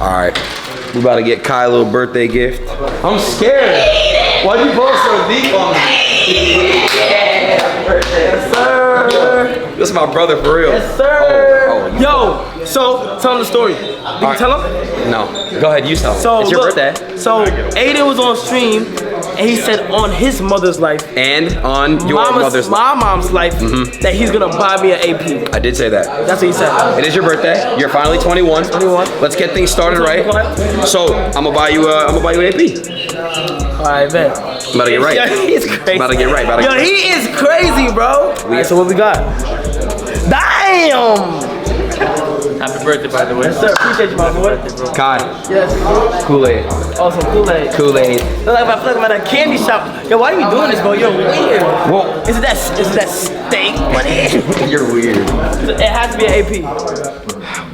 Alright. We about to get Kai a little birthday gift. I'm scared. Why'd you both so deep on me? Yes, sir. This is my brother for real. Yes, sir. Oh, yo, so tell him the story. Did you tell him? No. Go ahead, you tell him. So, it's your birthday. So Adin was on stream and he said on his mother's life and on your mother's life. My mom's life that he's gonna buy me an AP. I did say that. That's what he said. It is your birthday. You're finally 21. 21. Let's get things started right. So I'm gonna buy you an AP. Alright, bet. I'm about to get right. Yo, he's crazy. About to get right. Yo, he is crazy, bro. Alright, so what we got? Damn! Happy birthday, by the way. Yes, sir. Appreciate you, my boy. Kai. Yes. Kool-Aid. Awesome, Kool-Aid. Kool-Aid. I feel like I'm at a candy shop. Yo, why are you doing this, bro? You're weird. Well, is it that steak money? You're weird. It has to be an AP.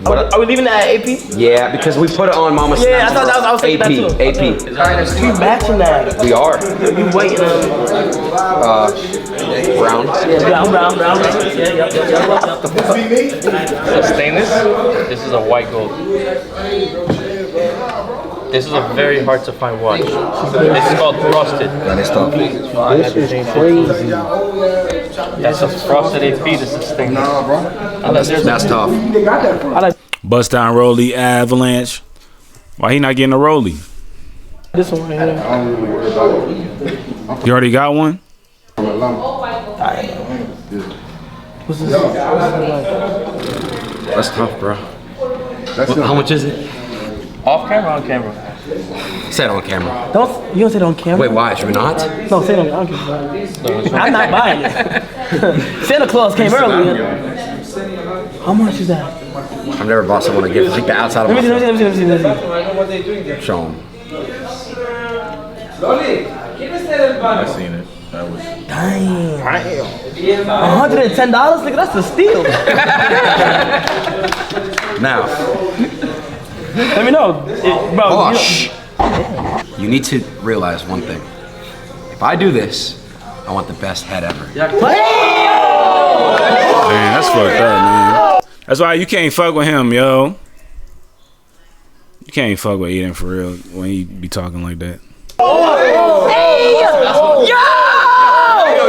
Are we leaving that at AP? Yeah, because we put it on Mama's. Yeah, I thought that was. I was thinking AP. that too. AP. We matching that. We are. You waiting? Brown. Yeah, brown. Yeah, Stainless. This is a white gold. This is a very hard to find watch. This is called frosted. That is tough. This is crazy. That's a frosted AP. This is stainless. That's tough. Bust down Rolly Avalanche. Why he not getting a Rolly? This one right here. You already got one? What's this? That's tough, bro. How much is it? Off camera, on camera. Say it on camera. You don't say it on camera. Wait, why? Should we not? No, say it on camera. I'm not buying it. Santa Claus came earlier. How much is that? I've never bought someone a gift. Like the outside of my Let me see. Show him. I seen it. That was. Damn. $110? Nigga, that's a steal. Now. Let me know. Bro, you need to realize one thing. If I do this, I want the best head ever. Man, that's fucked up, man. That's why you can't fuck with him, yo. You can't fuck with Adin for real when he be talking like that.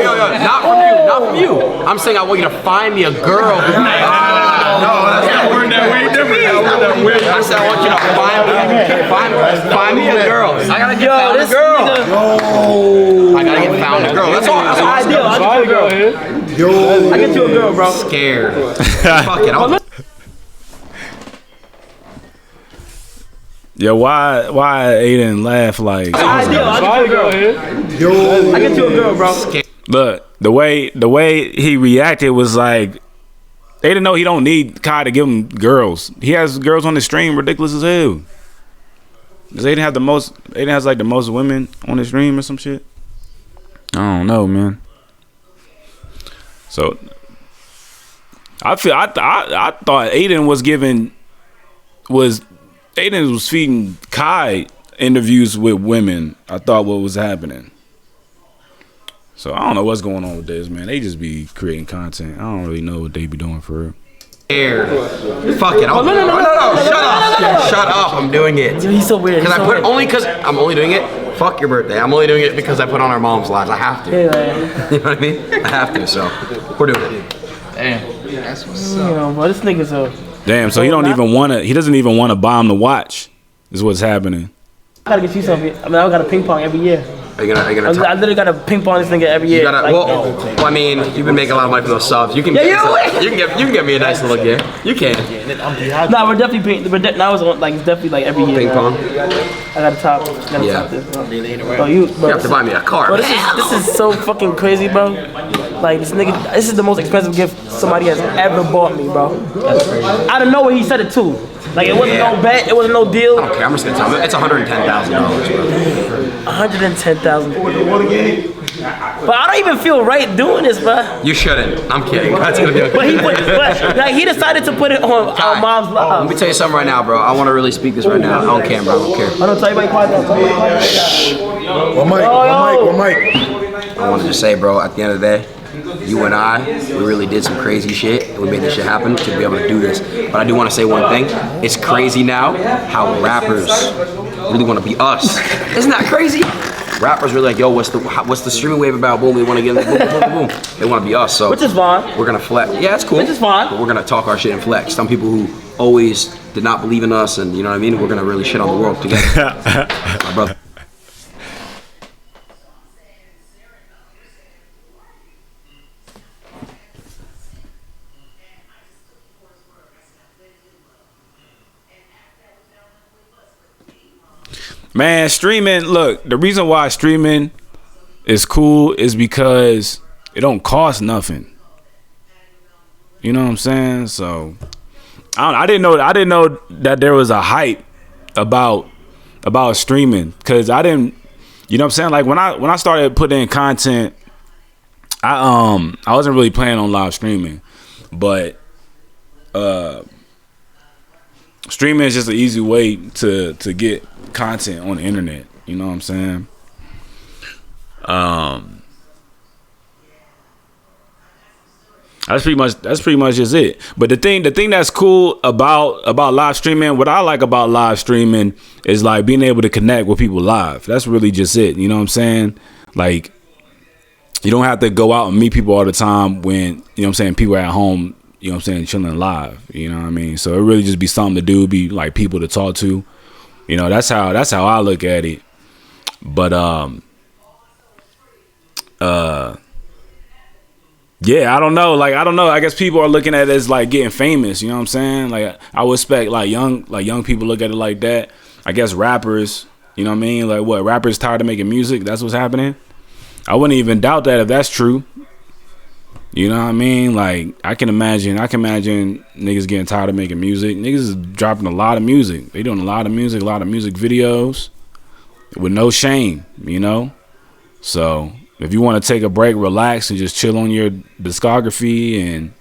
Yo, not from you. I'm saying I want you to find me a girl. No, that's not word that way. Different. I said I want you to find me a girl. I gotta get found a girl. I gotta get found a girl. That's all. That's all. I'll get you a girl. I get you a girl, bro. Scared. Fuck it. Yeah, why Adin laugh like? I'll get you a girl, bro. Look, the way he reacted was like they didn't know he don't need Kai to give him girls. He has girls on the stream ridiculous as hell. Does Adin have the most? Adin has like the most women on the stream or some shit. I don't know, man. So I thought Adin was feeding Kai interviews with women. I thought what was happening. So I don't know what's going on with this, man. They just be creating content. I don't really know what they be doing for real. Fuck it. No. Shut up. I'm doing it. He's so weird. Because I'm only doing it. Fuck your birthday. I'm only doing it because I put on our mom's lives. I have to. Yeah. You know what I mean? I have to. So we're doing it. Damn. That's what's up. Bro, this nigga's a. Damn. So he doesn't even want to buy him the watch. Is what's happening. I gotta get you something. I mean, I got a ping pong every year. Are you gonna I literally got a ping pong this nigga every year. Well, I mean, you've been making a lot of money for those subs. You can. You can get me a nice little gift. You can. Nah, we're definitely now it's like it's definitely like every year. Ping pong. I gotta top this. Bro. You have to buy me a car. Bro, this is so fucking crazy, bro. Like this nigga, this is the most expensive gift somebody has ever bought me, bro. That's crazy. Out of nowhere, he said it too. Like it wasn't no bet, it wasn't no deal. Okay, I'm just gonna tell you, it's $110,000, bro. $110,000. But I don't even feel right doing this, bro. You shouldn't. I'm kidding. That's gonna be okay. But he decided to put it on our mom's live. Let me tell you something right now, bro. I want to really speak this right now. On camera. I don't care. I don't tell you quiet down. One mic. I want to just say, bro. At the end of the day, you and I, we really did some crazy shit, and we made this shit happen to be able to do this. But I do want to say one thing. It's crazy now how rappers really want to be us. Isn't that crazy? Rappers really like, yo, what's the streaming wave about? Boom, we want to get boom, boom, boom, boom. They want to be us, so Which is fine. we're gonna flex. Yeah, it's cool. Which is fine. But we're gonna talk our shit and flex. Some people who always did not believe in us, and you know what I mean. We're gonna really shit on the world together, my brother. Man, streaming, look, the reason why streaming is cool is because it don't cost nothing. You know what I'm saying? So I didn't know that there was a hype about streaming, cuz I didn't, you know what I'm saying? Like when I started putting in content, I wasn't really planning on live streaming, but streaming is just an easy way to get content on the internet. You know what I'm saying? That's pretty much just it. But the thing that's cool about live streaming, what I like about live streaming is like being able to connect with people live. That's really just it. You know what I'm saying? Like you don't have to go out and meet people all the time when, you know what I'm saying, people are at home, you know what I'm saying, chilling live. You know what I mean? So it really just be something to do, be like people to talk to. You know, that's how I look at it. But yeah, I don't know. I guess people are looking at it as like getting famous. You know what I'm saying? Like I would expect like young people look at it like that. I guess rappers, you know what I mean? Like what, rappers tired of making music? That's what's happening. I wouldn't even doubt that if that's true. You know what I mean? Like I can imagine niggas getting tired of making music. Niggas is dropping a lot of music. They doing a lot of music videos with no shame, you know? So if you want to take a break, relax, and just chill on your discography, and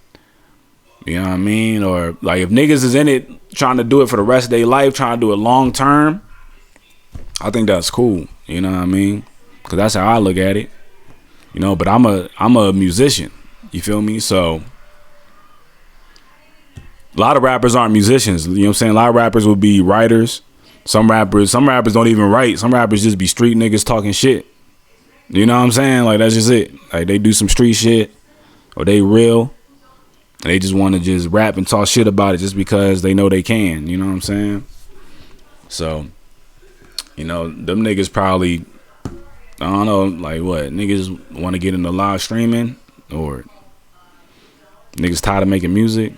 you know what I mean? Or like if niggas is in it trying to do it for the rest of their life, trying to do it long term, I think that's cool. You know what I mean? Because that's how I look at it. You know, but I'm a musician. You feel me? So a lot of rappers aren't musicians. You know what I'm saying? A lot of rappers will be writers. Some rappers don't even write. Some rappers just be street niggas talking shit. You know what I'm saying? Like that's just it. Like they do some street shit, or they real, and they just want to just rap and talk shit about it just because they know they can. You know what I'm saying? So, you know, them niggas probably, I don't know, like what, niggas want to get into live streaming, or niggas tired of making music.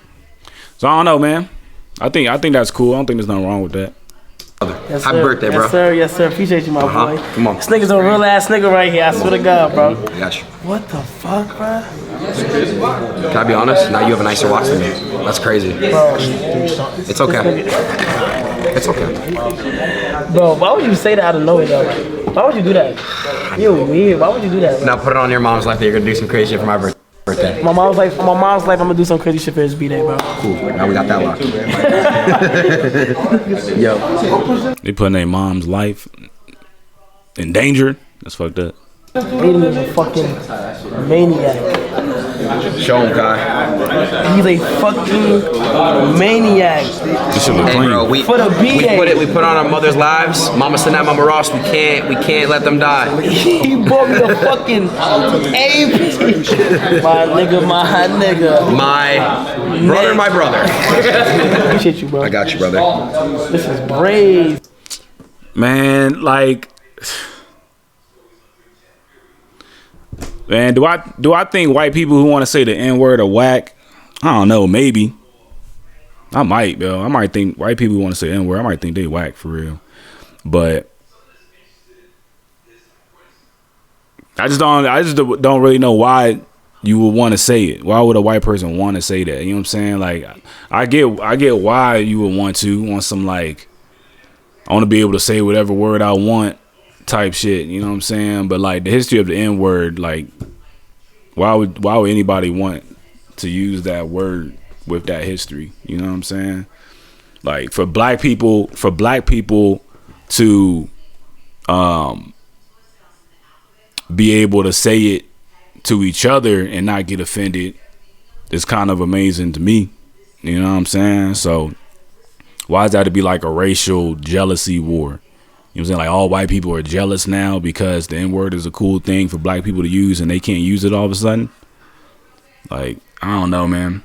So I don't know, man. I think that's cool. I don't think there's nothing wrong with that. Yes, Happy birthday, bro. Yes, sir. Appreciate you, my boy. Come on. This nigga's a real ass nigga right here. I swear to God, bro. I got you. What the fuck, bro? Can I be honest? Now you have a nicer watch than me. That's crazy. Bro, It's okay. It's okay. bro, why would you say that out of nowhere, though? Why would you do that? You're weird. Why would you do that, bro? Now put it on your mom's life that you're gonna do some crazy shit for my birthday. My mom's life, I'm gonna do some crazy shit for his B-Day, bro. Cool. Now we got that locked. Yo. They putting their mom's life in danger. That's fucked up. Adin is a fucking maniac. Show him, Kai. He's a fucking maniac. This shit look Hey, clean. bro, we For the B-Day. we put on our mother's lives. Mama Sinat, Mama Ross. We can't let them die. He bought me the fucking AP. My nigga. My brother. Appreciate you, bro. I got you, brother. This is brave. Man, like, man, do I think white people who want to say the N-word are whack? I don't know, maybe. I might, bro. I might think white people who want to say N-word, I might think they whack for real. But I just don't really know why you would want to say it. Why would a white person want to say that? You know what I'm saying? Like, I get why you would want some, like, I want to be able to say whatever word I want type shit. You know what I'm saying? But like the history of the N-word, like, why would anybody want to use that word with that history? You know what I'm saying? Like for black people to be able to say it to each other and not get offended is kind of amazing to me. You know what I'm saying? So why is that to be like a racial jealousy war? You know what I'm saying? Like all white people are jealous now because the N-word is a cool thing for black people to use and they can't use it all of a sudden. Like, I don't know, man.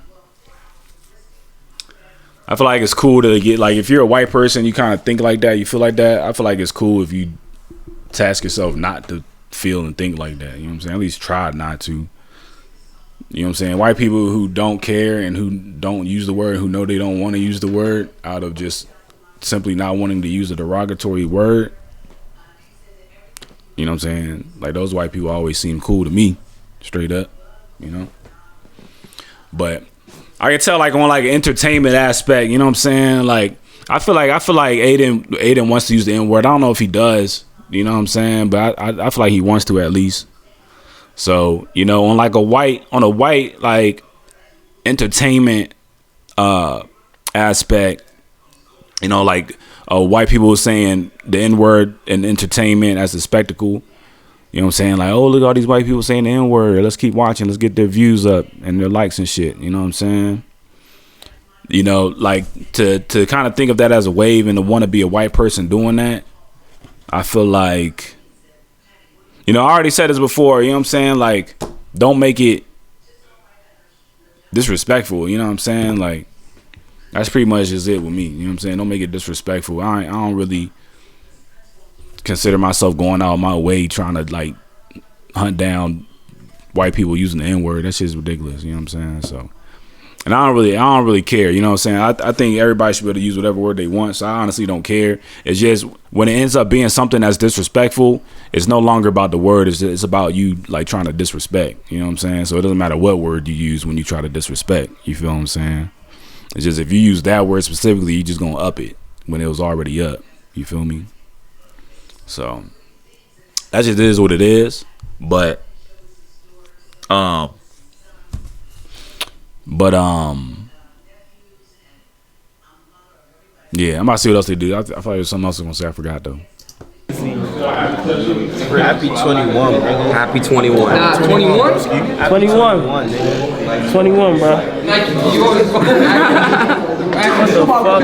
I feel like it's cool to get, like, if you're a white person, you kind of think like that, you feel like that. I feel like it's cool if you task yourself not to feel and think like that. You know what I'm saying? At least try not to. You know what I'm saying? White people who don't care and who don't use the word, who know they don't want to use the word out of just simply not wanting to use a derogatory word. You know what I'm saying? Like, those white people always seem cool to me, straight up, you know? But I can tell, like, on like an entertainment aspect, you know what I'm saying? Like, I feel like Adin wants to use the N-word. I don't know if he does, you know what I'm saying? But I feel like he wants to at least. So, you know, on a white like entertainment aspect, you know, like white people saying the N-word in entertainment as a spectacle. You know what I'm saying? Like, oh, look at all these white people saying the N-word. Let's keep watching. Let's get their views up and their likes and shit. You know what I'm saying? You know, like to kind of think of that as a wave and to want to be a white person doing that, I feel like, you know, I already said this before, you know what I'm saying? Like, don't make it disrespectful, you know what I'm saying? Like, that's pretty much just it with me, you know what I'm saying? Don't make it disrespectful. I don't really consider myself going out of my way trying to, like, hunt down white people using the N-word. That shit's ridiculous, you know what I'm saying? So, and I don't really care, you know what I'm saying? I think everybody should be able to use whatever word they want, so I honestly don't care. It's just when it ends up being something that's disrespectful, it's no longer about the word, it's about you, like, trying to disrespect, you know what I'm saying? So it doesn't matter what word you use when you try to disrespect, you feel what I'm saying? It's just if you use that word specifically, you just gonna up it when it was already up, you feel me? So that just is what it is. But yeah, I'm about to see what else they do. I thought there was something else I was gonna say. I forgot though. Happy 21, bro. Happy 21. 21? 21. 21, bro. What the fuck?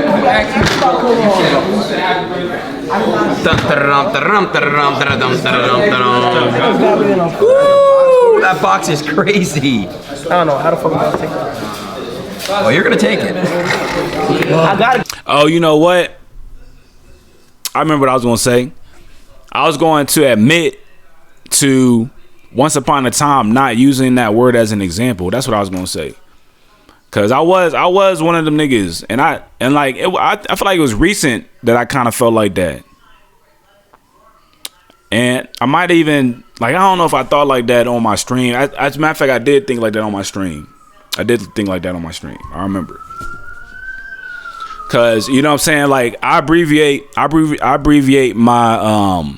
Woo, that box is crazy. I don't know how the fuck I'm gonna take that. Oh, you're gonna take it. I got it. Oh, you know what? I remember what I was gonna say. I was going to admit to once upon a time not using that word as an example. That's what I was gonna say. Cause I was one of them niggas, and I feel like it was recent that I kind of felt like that. And I might even, like, I don't know if I thought like that on my stream. As a matter of fact, I did think like that on my stream. I remember. Cause you know what I'm saying, like I abbreviate my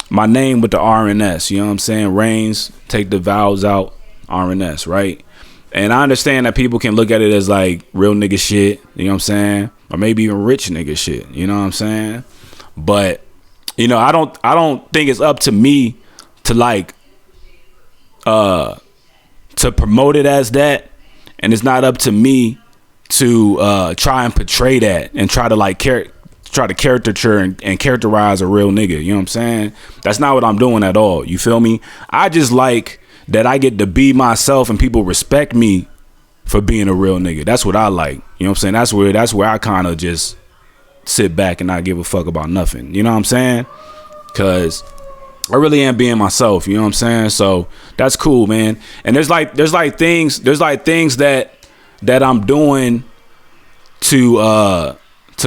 my name with the R and S. You know what I'm saying? Reigns, take the vowels out, R and S, right? And I understand that people can look at it as like real nigga shit. You know what I'm saying? Or maybe even rich nigga shit. You know what I'm saying? But you know, I don't think it's up to me to like to promote it as that, and it's not up to me to try and portray that and try to like try to caricature and characterize a real nigga. You know what I'm saying? That's not what I'm doing at all. You feel me? I just like that I get to be myself and people respect me for being a real nigga. That's what I like. You know what I'm saying? That's where I kind of just sit back and not give a fuck about nothing. You know what I'm saying? Cause I really am being myself. You know what I'm saying? So that's cool, man. And there's things that I'm doing to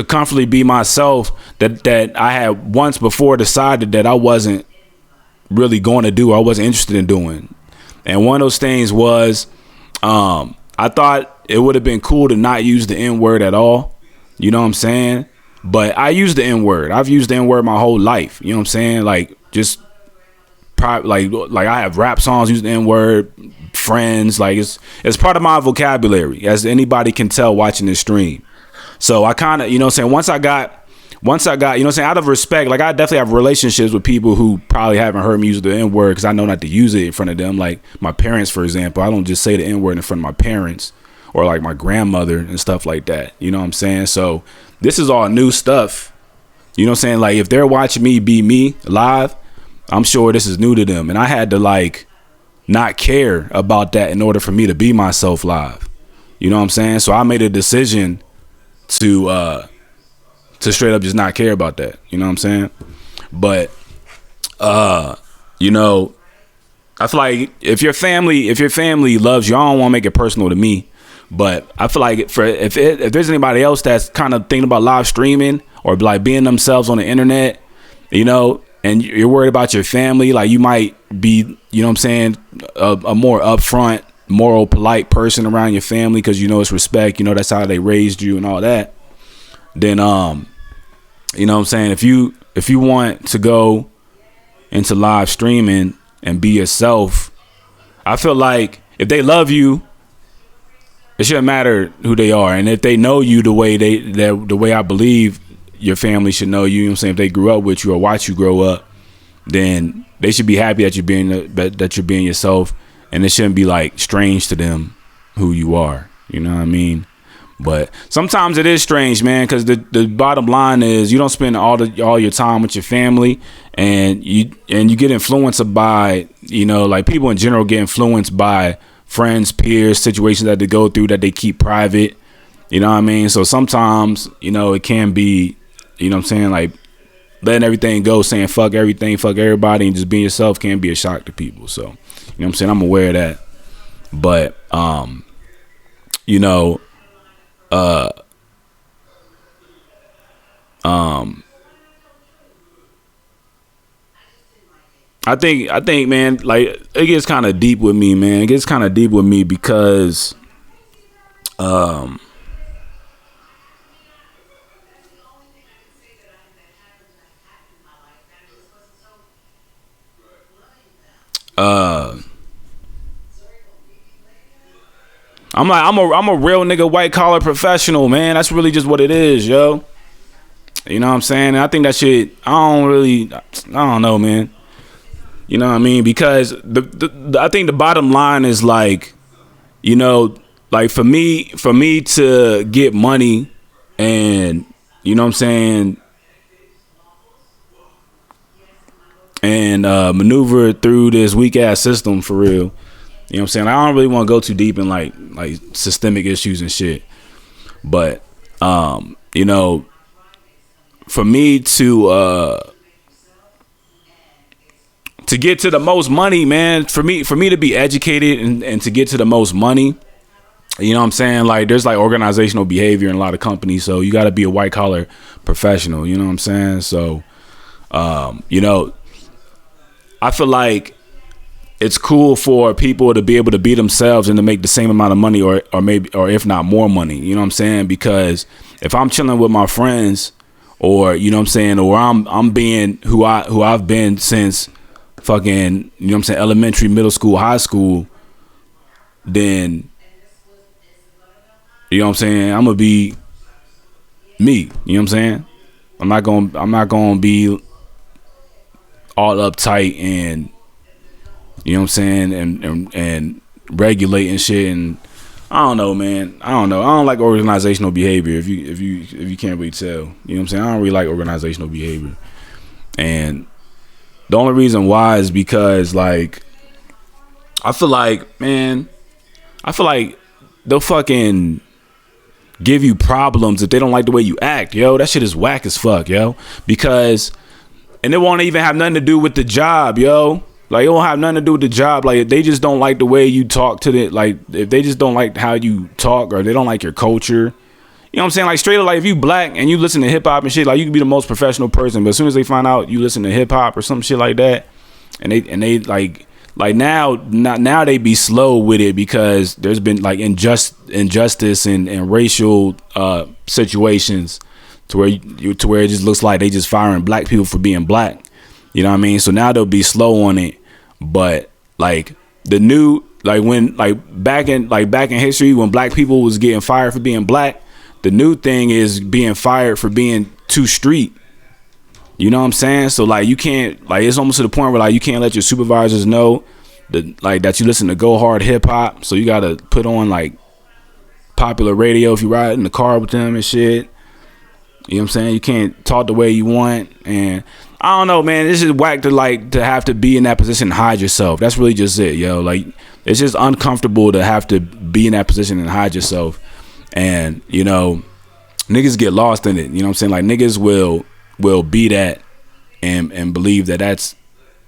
comfortably be myself that I had once before decided that I wasn't really going to do. I wasn't interested in doing. And one of those things was I thought it would have been cool to not use the N-word at all. You know what I'm saying? But I use the N-word. I've used the N-word my whole life. You know what I'm saying? Like just like I have rap songs using the N-word, friends, like it's part of my vocabulary, as anybody can tell watching this stream. So I kind of, you know what I'm saying, once I got once I got, you know what I'm saying, out of respect, like I definitely have relationships with people who probably haven't heard me use the N-word because I know not to use it in front of them. Like my parents, for example, I don't just say the N-word in front of my parents or like my grandmother and stuff like that. You know what I'm saying? So this is all new stuff. You know what I'm saying? Like if they're watching me be me live, I'm sure this is new to them. And I had to like not care about that in order for me to be myself live. You know what I'm saying? So I made a decision to straight up just not care about that. You know what I'm saying? But you know, I feel like if your family loves you, I don't want to make it personal to me, but I feel like if there's anybody else that's kind of thinking about live streaming or like being themselves on the internet, you know, and you're worried about your family, like you might be, you know what I'm saying, a more upfront, moral, polite person around your family because you know it's respect, you know that's how they raised you and all that. Then you know what I'm saying, if you want to go into live streaming and be yourself, I feel like if they love you, it shouldn't matter who they are. And if they know you the way I believe your family should know you, you know what I'm saying, if they grew up with you or watch you grow up, then they should be happy that you're being yourself, and it shouldn't be like strange to them who you are. You know what I mean? But sometimes it is strange, man, because the bottom line is you don't spend all your time with your family, and you get influenced by, you know, like people in general get influenced by friends, peers, situations that they go through that they keep private. You know what I mean? So sometimes, you know, it can be, you know what I'm saying, like letting everything go, saying fuck everything, fuck everybody, and just being yourself can be a shock to people. So, you know what I'm saying? I'm aware of that. But you know, I think, man, like it gets kind of deep with me, man. It gets kind of deep with me because, I'm a real nigga, white collar professional, man. That's really just what it is, yo. You know what I'm saying? And I think that shit, I don't know, man. You know what I mean? Because I think the bottom line is like, you know, like for me to get money and, you know what I'm saying, and maneuver through this weak ass system for real. You know what I'm saying? I don't really want to go too deep in like systemic issues and shit. But you know, for me to get to the most money, man, for me to be educated and to get to the most money, you know what I'm saying? Like there's like organizational behavior in a lot of companies. So you got to be a white collar professional. You know what I'm saying? So, you know, I feel like it's cool for people to be able to be themselves and to make the same amount of money or maybe, or if not more money. You know what I'm saying? Because if I'm chilling with my friends or, you know what I'm saying, or I'm being who I've been since fucking, you know what I'm saying, elementary, middle school, high school, then, you know what I'm saying, I'm gonna be me. You know what I'm saying? I'm not gonna be all uptight and, you know what I'm saying, and regulating shit. And I don't know, man. I don't know. I don't like organizational behavior. If you can't really tell, you know what I'm saying. I don't really like organizational behavior. And the only reason why is because, like, I feel like, man, they'll fucking give you problems if they don't like the way you act, yo. That shit is whack as fuck, yo. Because, and it won't even have nothing to do with the job, yo. Like, it won't have nothing to do with the job. Like, if they just don't like the way you talk to the, like, if they just don't like how you talk or they don't like your culture, you know what I'm saying? Like, straight up, like, if you black and you listen to hip hop and shit, like, you can be the most professional person, but as soon as they find out you listen to hip hop or some shit like that, and they like now they be slow with it because there's been like injustice and racial situations to where it just looks like they just firing black people for being black. You know what I mean? So now they'll be slow on it. But like the new, like when, like back in history when black people was getting fired for being black, the new thing is being fired for being too street. You know what I'm saying? So like you can't, like it's almost to the point where like you can't let your supervisors know that you listen to go hard hip hop. So you gotta put on like popular radio if you ride in the car with them and shit. You know what I'm saying? You can't talk the way you want. And I don't know, man. This is whack to have to be in that position and hide yourself. That's really just it, yo. Like, it's just uncomfortable to have to be in that position and hide yourself. And, you know, niggas get lost in it. You know what I'm saying? Like, niggas will be that and believe that that's,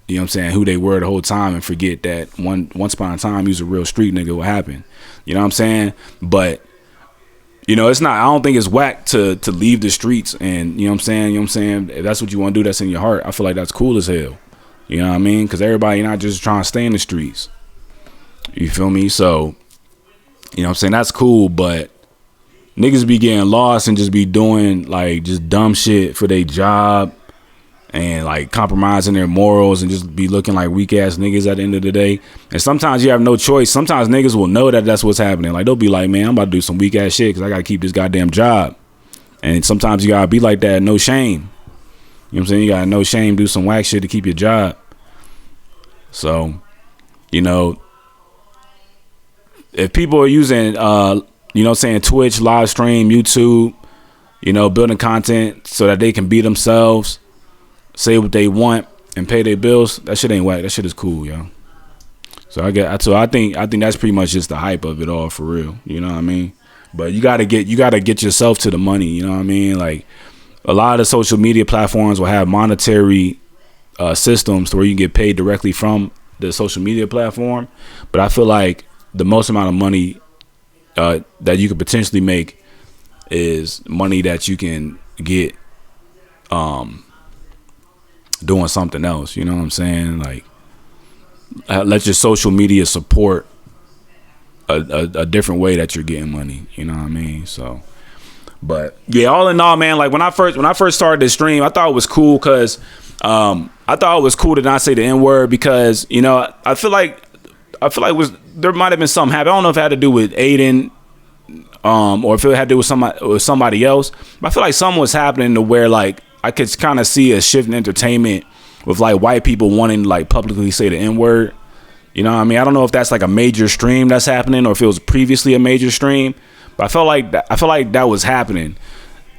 you know what I'm saying, who they were the whole time and forget that once upon a time you was a real street nigga. What happened? You know what I'm saying? But, you know, it's not, I don't think it's whack to leave the streets and, you know what I'm saying? If that's what you want to do, that's in your heart. I feel like that's cool as hell. You know what I mean? Because everybody not just trying to stay in the streets. You feel me? So, you know what I'm saying? That's cool, but niggas be getting lost and just be doing, like, just dumb shit for their job and, like, compromising their morals and just be looking like weak-ass niggas at the end of the day. And sometimes you have no choice. Sometimes niggas will know that that's what's happening. Like, they'll be like, man, I'm about to do some weak-ass shit because I got to keep this goddamn job. And sometimes you got to be like that, no shame. You know what I'm saying? You got to no shame, do some whack shit to keep your job. So, you know, if people are using, you know what I'm saying, Twitch, live stream, YouTube, you know, building content so that they can be themselves, say what they want and pay their bills, that shit ain't whack. That shit is cool, yo. So I think that's pretty much just the hype of it all for real. You know what I mean? But you gotta get yourself to the money. You know what I mean? Like a lot of the social media platforms will have monetary systems to where you get paid directly from the social media platform. But I feel like the most amount of money that you could potentially make is money that you can get doing something else. You know what I'm saying? Like let your social media support a different way that you're getting money. You know what I mean? So, but yeah, all in all, man, like when I first started this stream, I thought it was cool because I thought it was cool to not say the N-word because, you know, I feel like there might have been something happen. I don't know if it had to do with Adin or if it had to do with somebody else, but I feel like something was happening to where like I could kind of see a shift in entertainment with like white people wanting to like publicly say the N-word. You know what I mean? I don't know if that's like a major stream that's happening or if it was previously a major stream, but I felt like that was happening.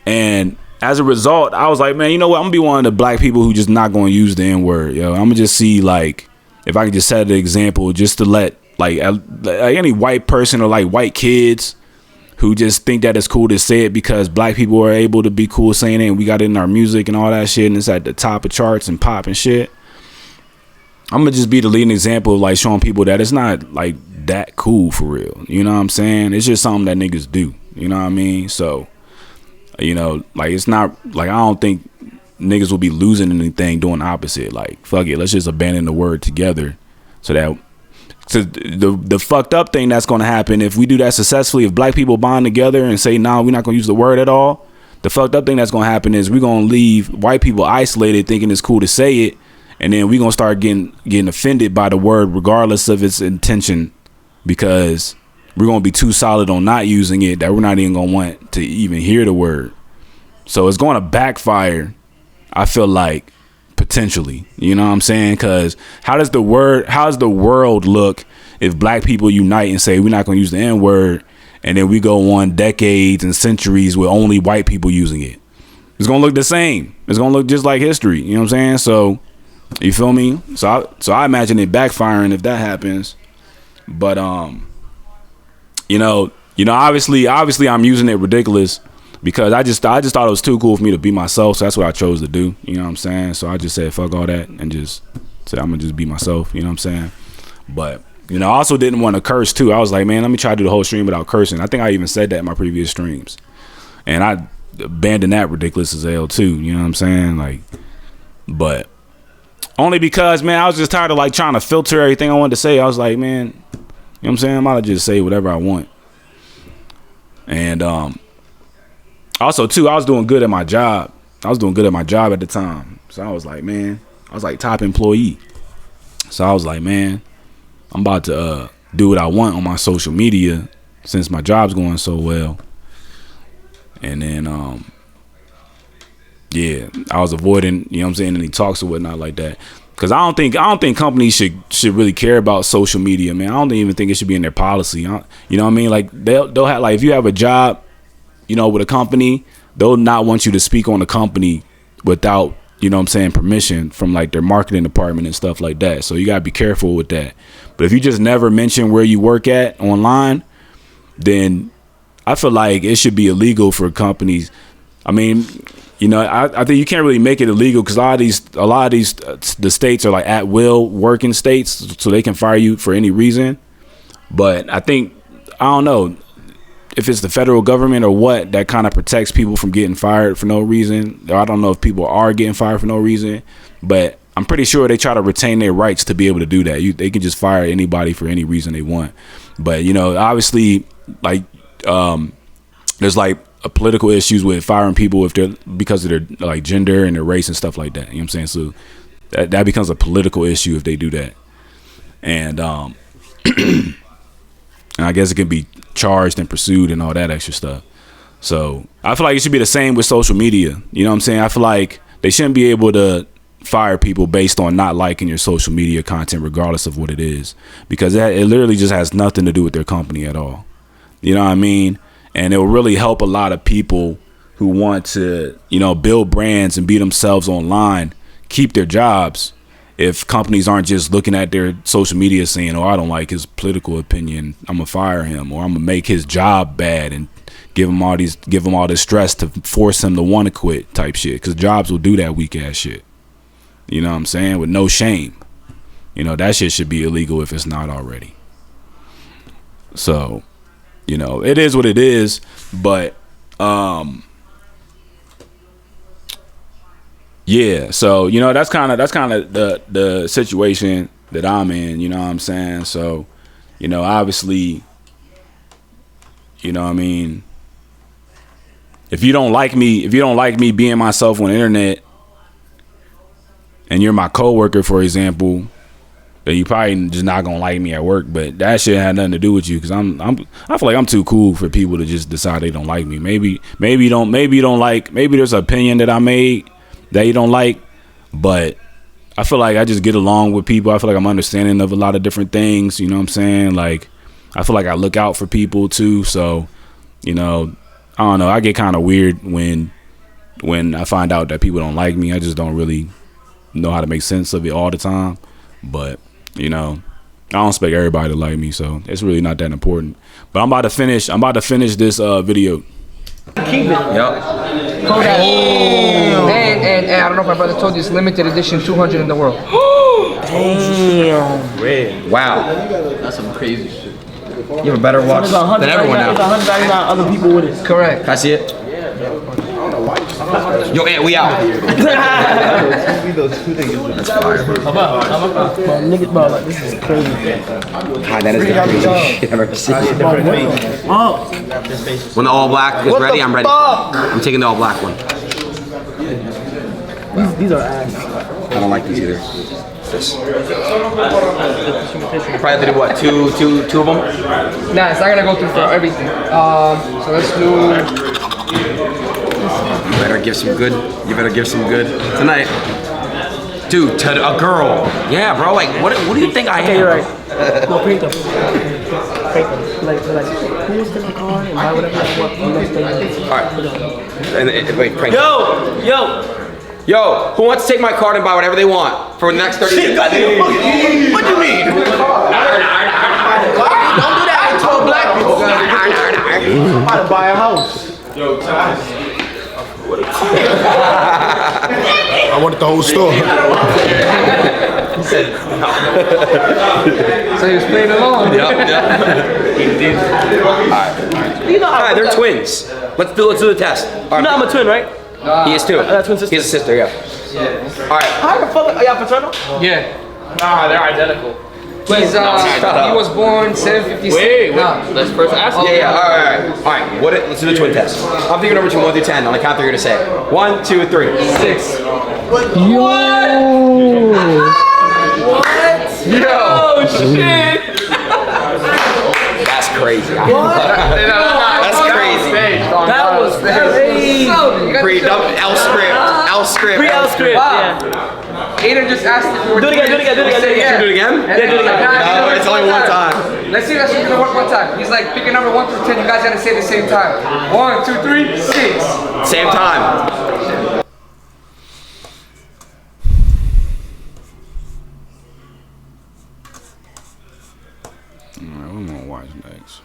And as a result, I was like, man, you know what? I'm gonna be one of the black people who just not gonna use the N-word, yo. I'm gonna just see like if I can just set an example just to let like any white person or like white kids who just think that it's cool to say it because black people are able to be cool saying it and we got it in our music and all that shit and it's at the top of charts and pop and shit. I'm gonna just be the leading example of like showing people that it's not like that cool for real. You know what I'm saying? It's just something that niggas do. You know what I mean? So, you know, like it's not like I don't think niggas will be losing anything doing the opposite. Like, fuck it, let's just abandon the word together so that the fucked up thing that's gonna happen if we do that successfully, if black people bond together and say nah, we're not gonna use the word at all, the fucked up thing that's gonna happen is we're gonna leave white people isolated thinking it's cool to say it, and then we're gonna start getting offended by the word regardless of its intention because we're gonna be too solid on not using it that we're not even gonna want to even hear the word. So it's gonna backfire, I feel like, potentially. You know what I'm saying? Because how does the world look if black people unite and say we're not going to use the N-word and then we go on decades and centuries with only white people using it? It's going to look the same. It's going to look just like history. You know what I'm saying? So, you feel me? So I imagine it backfiring if that happens. But, you know, obviously I'm using it ridiculous because I just thought it was too cool for me to be myself, so that's what I chose to do. You know what I'm saying? So I just said fuck all that and just said I'm gonna just be myself. You know what I'm saying? But you know, I also didn't want to curse too. I was like, man, let me try to do the whole stream without cursing. I think I even said that in my previous streams, and I abandoned that ridiculous as hell too. You know what I'm saying? Like, but only because, man, I was just tired of like trying to filter everything I wanted to say. I was like, man, you know what I'm saying? I'm about to just say whatever I want. And also, too, I was doing good at my job. I was doing good at my job at the time. So I was like, man, I was like top employee. So I was like, man, I'm about to do what I want on my social media since my job's going so well. And then yeah, I was avoiding, you know what I'm saying, any talks or whatnot like that. Cause I don't think companies should really care about social media, man. I don't even think it should be in their policy. You know what I mean? Like they'll have, like, if you have a job, you know, with a company, they'll not want you to speak on the company without, you know what I'm saying, permission from like their marketing department and stuff like that. So you gotta be careful with that. But if you just never mention where you work at online, then I feel like it should be illegal for companies. I mean, you know, I think you can't really make it illegal because a lot of these the states are like at will working states, so they can fire you for any reason. But I think, I don't know if it's the federal government or what that kind of protects people from getting fired for no reason. I don't know if people are getting fired for no reason, but I'm pretty sure they try to retain their rights to be able to do that. They can just fire anybody for any reason they want. But, you know, obviously, like, there's like political issues with firing people if they're because of their like gender and their race and stuff like that. You know what I'm saying? So that becomes a political issue if they do that. And and I guess it can be charged and pursued and all that extra stuff. So I feel like it should be the same with social media. You know what I'm saying? I feel like they shouldn't be able to fire people based on not liking your social media content, regardless of what it is, because it literally just has nothing to do with their company at all. You know what I mean? And it will really help a lot of people who want to, you know, build brands and be themselves online, keep their jobs, if companies aren't just looking at their social media saying, oh, I don't like his political opinion, I'm gonna fire him, or I'm gonna make his job bad and give him all this stress to force him to want to quit type shit. Because jobs will do that weak ass shit. You know what I'm saying? With no shame. You know, that shit should be illegal if it's not already. So, you know, it is what it is, but yeah, so, you know, that's kind of the situation that I'm in, you know what I'm saying? So, you know, obviously, you know what I mean, if you don't like me being myself on the internet and you're my coworker, for example, then you probably just not gonna like me at work. But that shit had nothing to do with you, because I feel like I'm too cool for people to just decide they don't like me. Maybe you don't like, maybe there's an opinion that I made that you don't like, but I feel like I just get along with people. I feel like I'm understanding of a lot of different things, you know what I'm saying? Like, I feel like I look out for people too. So, you know, I don't know, I get kind of weird when I find out that people don't like me. I just don't really know how to make sense of it all the time. But, you know, I don't expect everybody to like me, so it's really not that important. But I'm about to finish this video. Keep it. Yep. And I don't know if my brother told you, it's limited edition, 200 in the world. Damn. Wow. That's some crazy shit. You have a better watch than everyone now. There's 199 other people with it. Correct. Can I see it? Yo, Ant, we out. That's fire, bro. Niggas, bro, like, this is crazy. God, that is the craziest shit I've ever seen. When the all black is ready, I'm ready. I'm taking the all black one. These are ass. I don't like these either. This. Probably have to do what? Two of them? Nah, it's not gonna go through for everything. So let's do. You better give some good tonight. Dude, to a girl. Yeah, bro, like, what do you think I am? Okay, you're right. No, prank them. Like, who's gonna call and buy whatever you want the next day? Alright. And wait, prank. Yo, who wants to take my card and buy whatever they want for the next 30 days? What do you mean? Don't do that to 12 black people. I'm about to buy a house. Yo, Ty. I wanted the whole store. So he was playing along. Yep. Alright, they're twins. Let's do the test. You know I'm a twin, right? He is too. Twin sister. He has a sister, yeah. Alright. How the fuck are y'all fraternal? Yeah. Nah, they're identical. He's, he was born 756. Wait, let's first ask him. Yeah, alright. Let's do the twin test. I'm thinking number 2, 1 through 10. On the count 3, you're gonna say it. 1, 2, 3. 6. What? Yo, shit. That's crazy. What? That's crazy. stage. That was crazy. Pre-dump L script. Pre-L script. Wow. Yeah. Aiden just asked if we were Do it again. Should we do it again? Yeah, do it again. No, it's only one time. Let's see if that's gonna work one time. He's like, pick a number 1 through 10. You guys gotta say it at the same time. 1, 2, 3, 6. Same time. Alright, what am I gonna watch next?